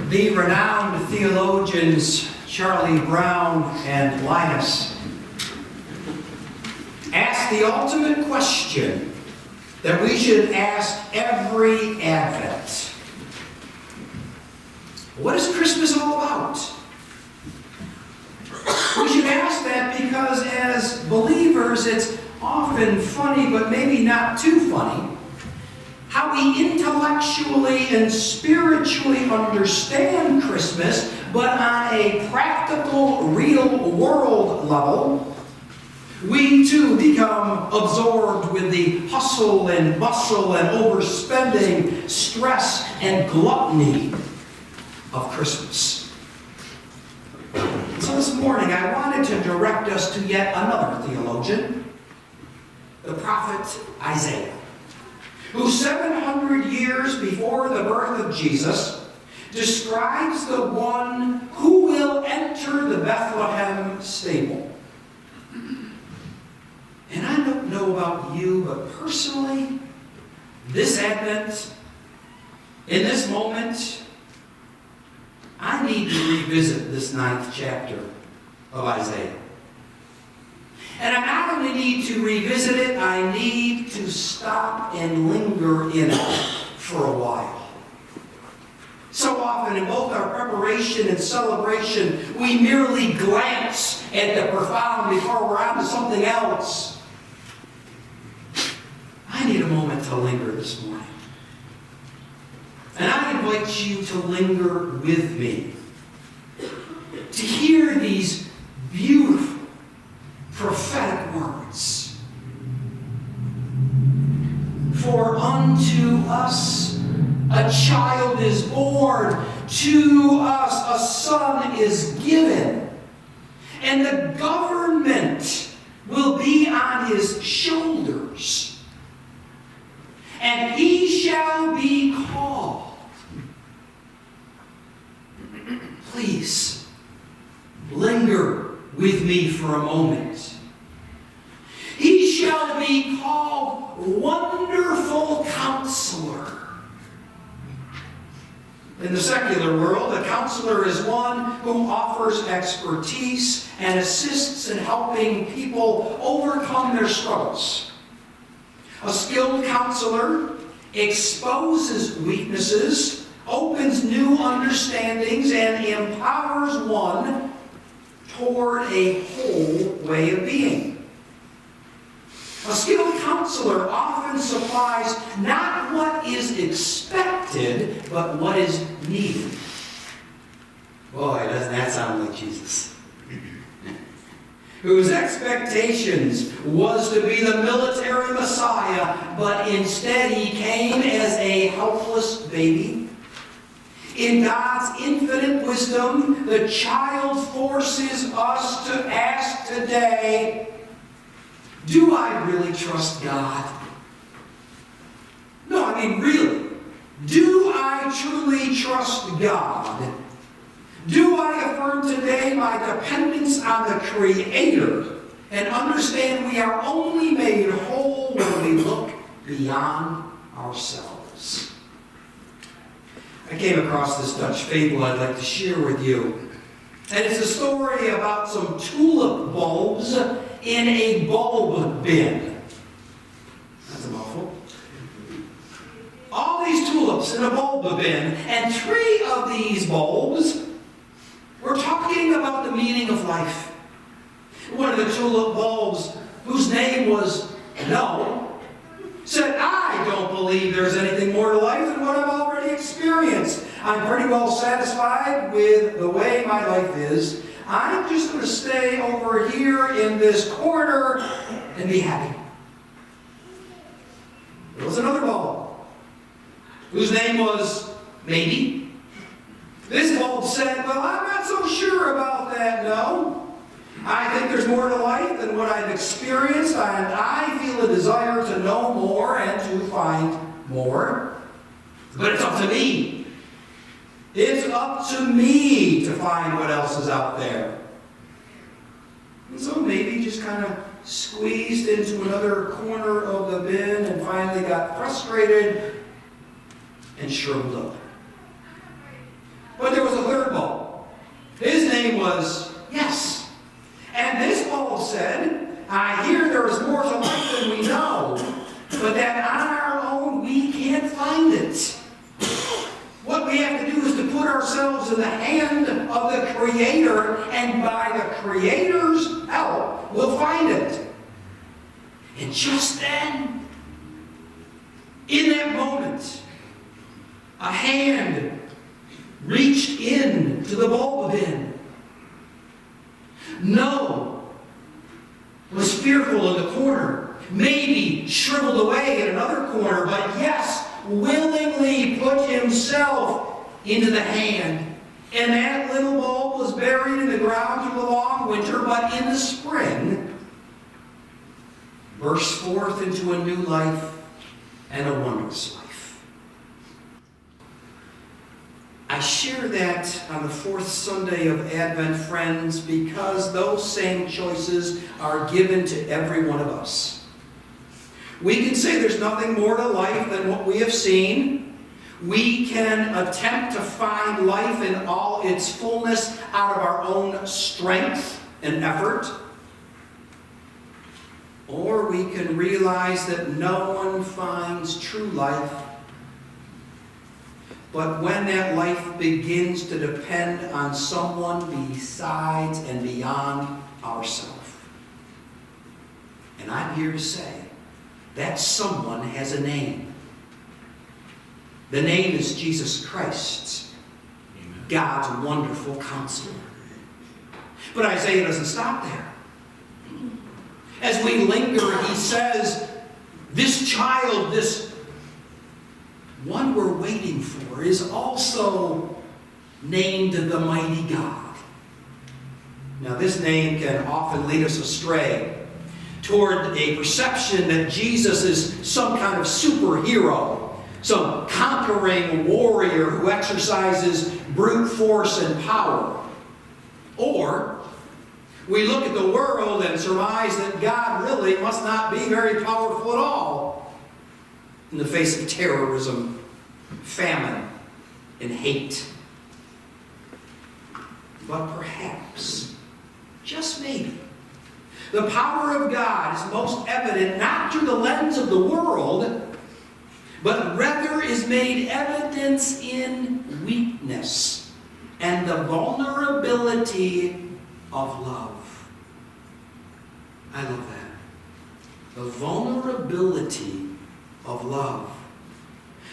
The renowned theologians Charlie Brown and Linus asked the ultimate question that we should ask every Advent. What is Christmas all about? We should ask that because as believers, it's often funny, but maybe not too funny, how we intellectually and spiritually understand Christmas, but on a practical, real world level, we too become absorbed with the hustle and bustle and overspending, stress and gluttony of Christmas. So this morning I wanted to direct us to yet another theologian, the prophet Isaiah, who 700 years before the birth of Jesus describes the one who will enter the Bethlehem stable. And I don't know about you, but personally, this Advent, in this moment, I need to revisit this 9th chapter of Isaiah. And I not only need to revisit it, I need to stop and linger in it for a while. So often in both our preparation and celebration, we merely glance at the profound before we're on to something else. I need a moment to linger this morning. And I invite you to linger with me, to hear these beautiful prophetic words. For unto us a child is born, to us a son is given, and the government will be on his shoulders, and he shall be called. Please, linger with me for a moment. He shall be called Wonderful Counselor. In the secular world, a counselor is one who offers expertise and assists in helping people overcome their struggles. A skilled counselor exposes weaknesses, opens new understandings, and empowers one toward a whole way of being. A skilled counselor often supplies not what is expected, but what is needed. Boy, doesn't that sound like Jesus? Whose expectations was to be the military Messiah, but instead he came as a helpless baby. In God's infinite wisdom, the child forces us to ask today, do I really trust God? No, I mean really. Do I truly trust God? Do I affirm today my dependence on the Creator and understand we are only made whole when we look beyond ourselves? I came across this Dutch fable I'd like to share with you. And it's a story about some tulip bulbs in a bulb bin. That's a mouthful. All these tulips in a bulb bin, and 3 of these bulbs were talking about the meaning of life. One of the tulip bulbs, whose name was No, said, I don't believe there's anything more to life than what I've already experienced. I'm pretty well satisfied with the way my life is. I'm just going to stay over here in this corner and be happy. There was another bulb, whose name was Maybe. This bulb said, well, I'm not so sure about that, no. I think there's more to life than what I've experienced, and I feel a desire to know more and to find more. But it's up to me. It's up to me to find what else is out there. And so maybe just kind of squeezed into another corner of the bin and finally got frustrated and shriveled up. But there was a third bulb. His name was Yes. And this bulb said, I hear there is more to life than we know, but that on our own we can't find it. What we have to do is to put ourselves in the hand of the Creator, and by the Creator's help, we'll find it. And just then, in that moment, a hand reached in to the bulb bin. No was fearful in the corner, maybe shriveled away in another corner, but yes, willingly put himself into the hand. And that little bulb was buried in the ground through the long winter, but in the spring, burst forth into a new life and a wondrous life. I share that on the fourth Sunday of Advent, friends, because those same choices are given to every one of us. We can say there's nothing more to life than what we have seen. We can attempt to find life in all its fullness out of our own strength and effort. Or we can realize that no one finds true life but when that life begins to depend on someone besides and beyond ourselves. And I'm here to say that someone has a name. The name is Jesus Christ, God's wonderful counselor. But Isaiah doesn't stop there. As we linger, he says, this child, this one we're waiting for, is also named the Mighty God. Now, this name can often lead us astray toward a perception that Jesus is some kind of superhero, some conquering warrior who exercises brute force and power. Or we look at the world and surmise that God really must not be very powerful at all in the face of terrorism, famine, and hate. But perhaps, just maybe, the power of God is most evident not through the lens of the world, but rather is made evidence in weakness and the vulnerability of love. I love that. The vulnerability of love.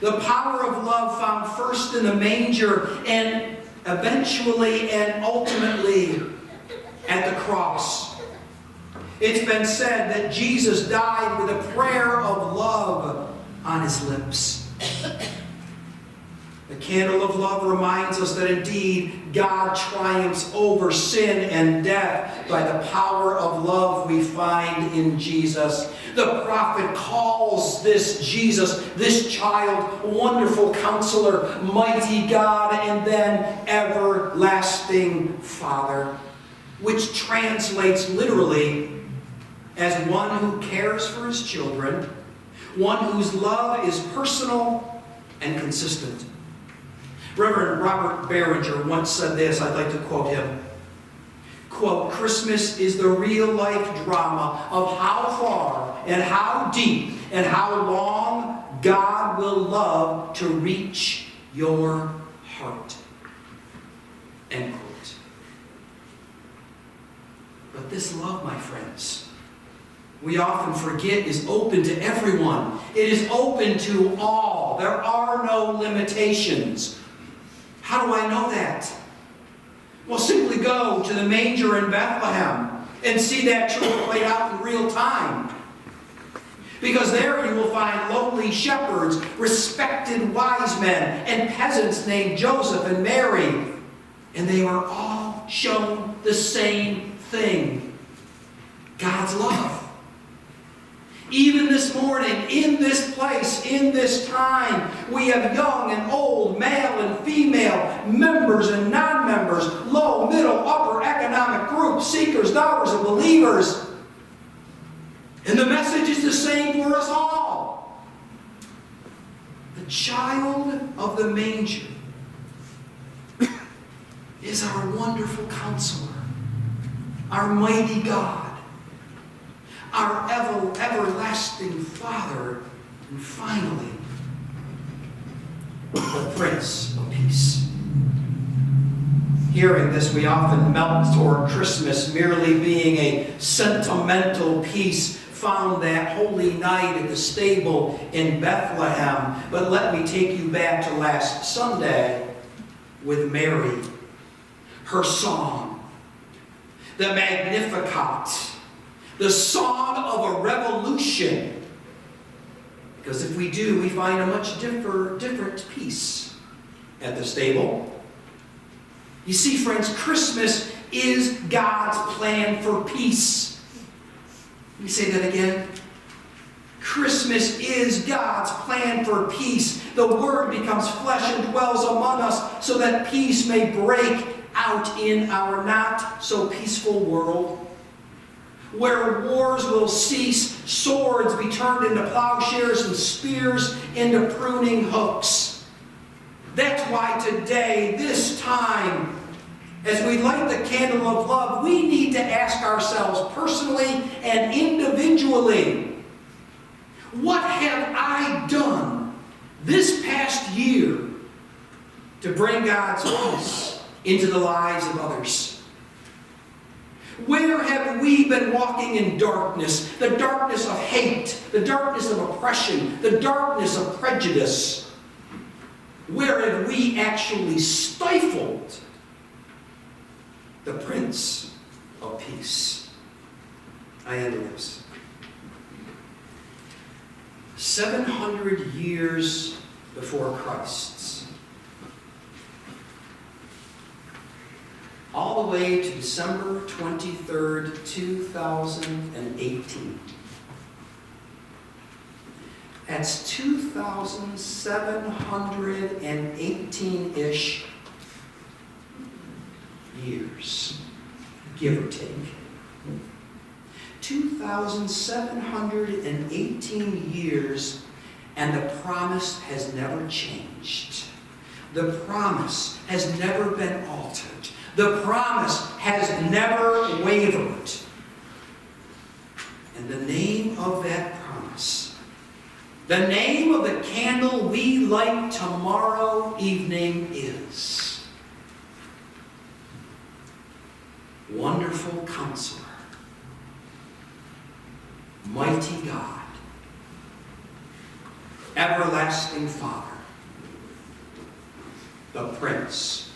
The power of love found first in the manger and eventually and ultimately at the cross. It's been said that Jesus died with a prayer of love on his lips. The candle of love reminds us that indeed God triumphs over sin and death by the power of love we find in Jesus. The prophet calls this Jesus, this child, wonderful counselor, mighty God, and then everlasting Father, which translates literally as one who cares for his children, one whose love is personal and consistent. Reverend Robert Berenger once said this, I'd like to quote him. Quote, Christmas is the real-life drama of how far and how deep and how long God will love to reach your heart. End quote. But this love, my friends, we often forget is open to everyone. It is open to all. There are no limitations. How do I know that? Well, simply go to the manger in Bethlehem and see that truth played out in real time. Because there you will find lowly shepherds, respected wise men, and peasants named Joseph and Mary. And they were all shown the same thing: God's love. Even this morning, in this place, in this time, we have young and old, male and female, members and non-members, low, middle, upper economic groups, seekers, doubters, and believers. And the message is the same for us all. The child of the manger is our wonderful counselor, our mighty God, our everlasting Father, and finally, the Prince of Peace. Hearing this, we often melt toward Christmas, merely being a sentimental peace found that holy night at the stable in Bethlehem. But let me take you back to last Sunday with Mary, her song, the Magnificat, the song of a revolution. Because if we do, we find a much different peace at the stable. You see, friends, Christmas is God's plan for peace. Let me say that again. Christmas is God's plan for peace. The Word becomes flesh and dwells among us so that peace may break out in our not so peaceful world, where wars will cease, swords be turned into plowshares and spears into pruning hooks. That's why today, this time, as we light the candle of love, we need to ask ourselves personally and individually, what have I done this past year to bring God's peace into the lives of others? Where have we been walking in darkness? The darkness of hate, the darkness of oppression, the darkness of prejudice. Where have we actually stifled the Prince of Peace? I end this. 700 years before Christ's, all the way to December 23rd, 2018. That's 2,718-ish years, give or take. 2,718 years, and the promise has never changed. The promise has never been altered. The promise has never wavered. And the name of that promise, the name of the candle we light tomorrow evening is Wonderful Counselor, Mighty God, Everlasting Father, the Prince